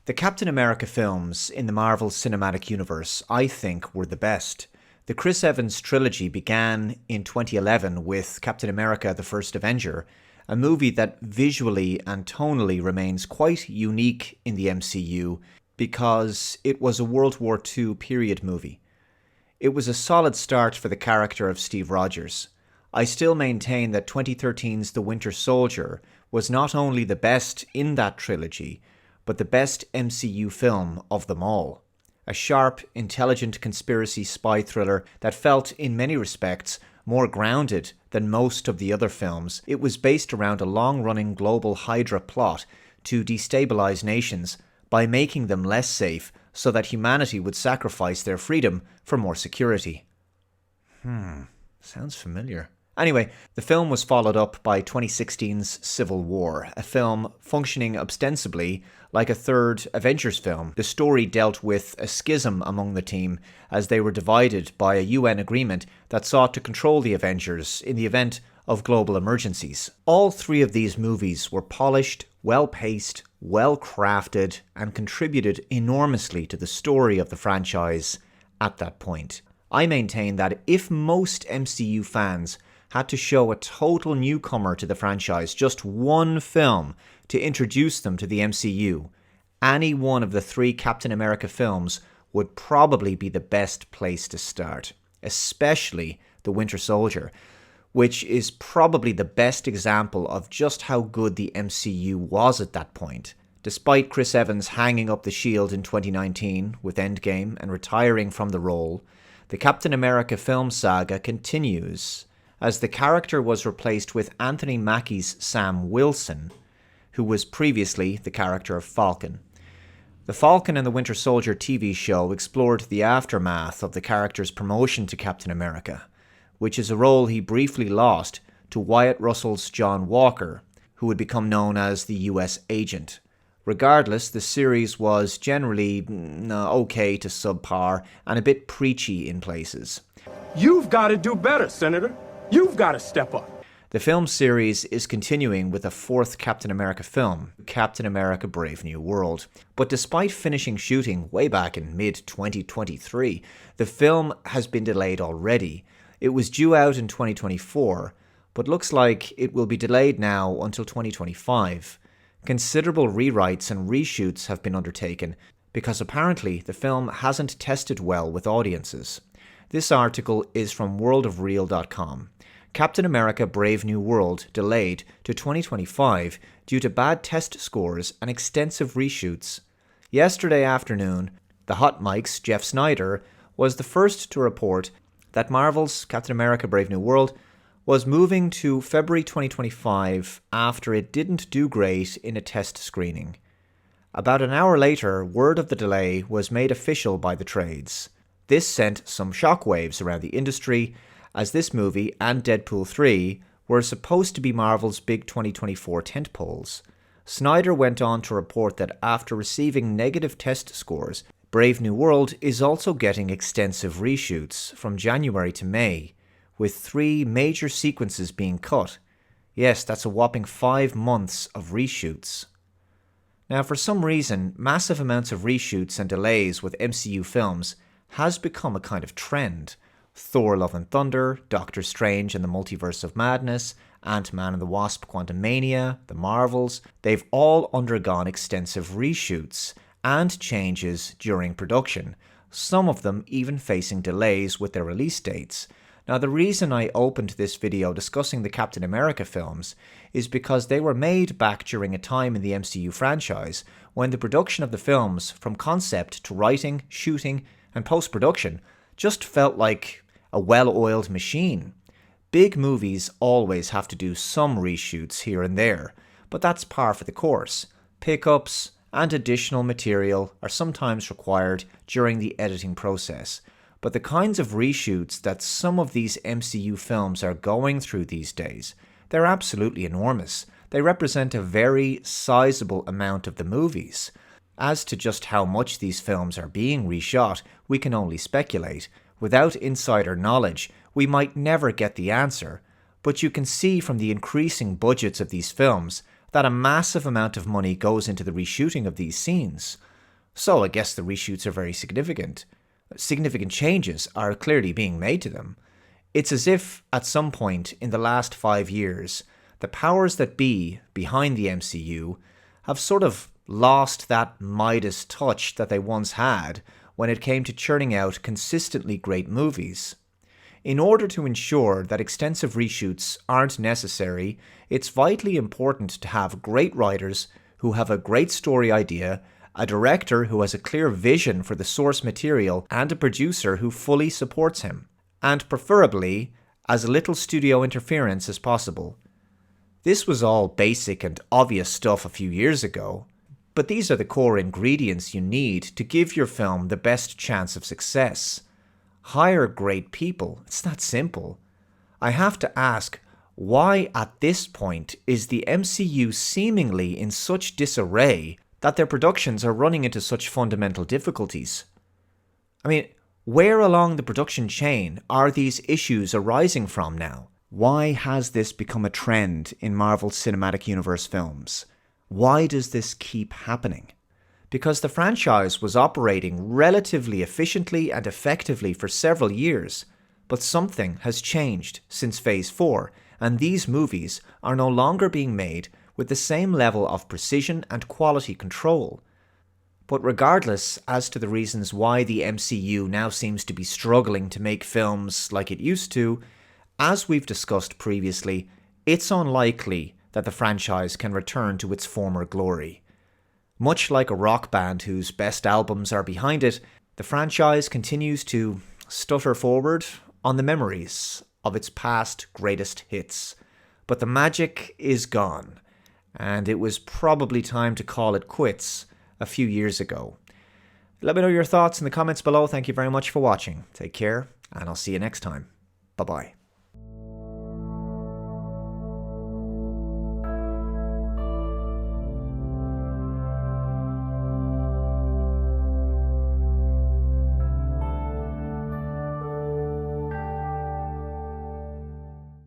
The Captain America films in the Marvel Cinematic Universe, I think, were the best. The Chris Evans trilogy began in 2011 with Captain America: The First Avenger, a movie that visually and tonally remains quite unique in the MCU because it was a World War II period movie. It was a solid start for the character of Steve Rogers. I still maintain that 2013's The Winter Soldier was not only the best in that trilogy, but the best MCU film of them all. A sharp, intelligent conspiracy spy thriller that felt, in many respects, more grounded than most of the other films. It was based around a long-running global Hydra plot to destabilize nations by making them less safe so that humanity would sacrifice their freedom for more security. Sounds familiar. Anyway, the film was followed up by 2016's Civil War, a film functioning ostensibly like a third Avengers film. The story dealt with a schism among the team as they were divided by a UN agreement that sought to control the Avengers in the event of global emergencies. All three of these movies were polished, well-paced, well-crafted, and contributed enormously to the story of the franchise at that point. I maintain that if most MCU fans had to show a total newcomer to the franchise just one film to introduce them to the MCU, any one of the three Captain America films would probably be the best place to start, especially The Winter Soldier, which is probably the best example of just how good the MCU was at that point. Despite Chris Evans hanging up the shield in 2019 with Endgame and retiring from the role, the Captain America film saga continues, as the character was replaced with Anthony Mackie's Sam Wilson, who was previously the character of Falcon. The Falcon and the Winter Soldier TV show explored the aftermath of the character's promotion to Captain America, which is a role he briefly lost to Wyatt Russell's John Walker, who would become known as the US Agent. Regardless, the series was generally okay to subpar and a bit preachy in places. You've got to do better, Senator. You've got to step up. The film series is continuing with a fourth Captain America film, Captain America: Brave New World. But despite finishing shooting way back in mid-2023, the film has been delayed already. It was due out in 2024, but looks like it will be delayed now until 2025. Considerable rewrites and reshoots have been undertaken because apparently the film hasn't tested well with audiences. This article is from worldofreal.com. Captain America: Brave New World delayed to 2025 due to bad test scores and extensive reshoots. Yesterday afternoon, the Hot Mic's Jeff Snyder was the first to report that Marvel's Captain America: Brave New World was moving to February 2025 after it didn't do great in a test screening. About an hour later, word of the delay was made official by the trades. This sent some shockwaves around the industry, as this movie and Deadpool 3 were supposed to be Marvel's big 2024 tentpoles. Snyder went on to report that after receiving negative test scores, Brave New World is also getting extensive reshoots from January to May, with 3 major sequences being cut. Yes, that's a whopping 5 months of reshoots. Now, for some reason, massive amounts of reshoots and delays with MCU films has become a kind of trend. Thor: Love and Thunder, Doctor Strange and the Multiverse of Madness, Ant-Man and the Wasp: Quantumania, The Marvels, they've all undergone extensive reshoots and changes during production, some of them even facing delays with their release dates. Now, the reason I opened this video discussing the Captain America films is because they were made back during a time in the MCU franchise when the production of the films, from concept to writing, shooting, and post-production, just felt like a well-oiled machine. Big movies always have to do some reshoots here and there, but that's par for the course. Pickups and additional material are sometimes required during the editing process. But the kinds of reshoots that some of these MCU films are going through these days, they're absolutely enormous. They represent a very sizable amount of the movies. As to just how much these films are being reshot, we can only speculate. Without insider knowledge, we might never get the answer, but you can see from the increasing budgets of these films that a massive amount of money goes into the reshooting of these scenes. So I guess the reshoots are very significant. Significant changes are clearly being made to them. It's as if, at some point in the last 5 years, the powers that be behind the MCU have sort of lost that Midas touch that they once had when it came to churning out consistently great movies. In order to ensure that extensive reshoots aren't necessary, it's vitally important to have great writers who have a great story idea, a director who has a clear vision for the source material, and a producer who fully supports him, and preferably as little studio interference as possible. This was all basic and obvious stuff a few years ago, but these are the core ingredients you need to give your film the best chance of success. Hire great people. It's that simple. I have to ask, why at this point is the MCU seemingly in such disarray that their productions are running into such fundamental difficulties? I mean, where along the production chain are these issues arising from now? Why has this become a trend in Marvel Cinematic Universe films? Why does this keep happening? Because the franchise was operating relatively efficiently and effectively for several years, but something has changed since Phase 4, and these movies are no longer being made with the same level of precision and quality control. But regardless as to the reasons why the MCU now seems to be struggling to make films like it used to, as we've discussed previously, it's unlikely that the franchise can return to its former glory. Much like a rock band whose best albums are behind it, the franchise continues to stutter forward on the memories of its past greatest hits. But the magic is gone, and it was probably time to call it quits a few years ago. Let me know your thoughts in the comments below. Thank you very much for watching. Take care, and I'll see you next time. Bye-bye.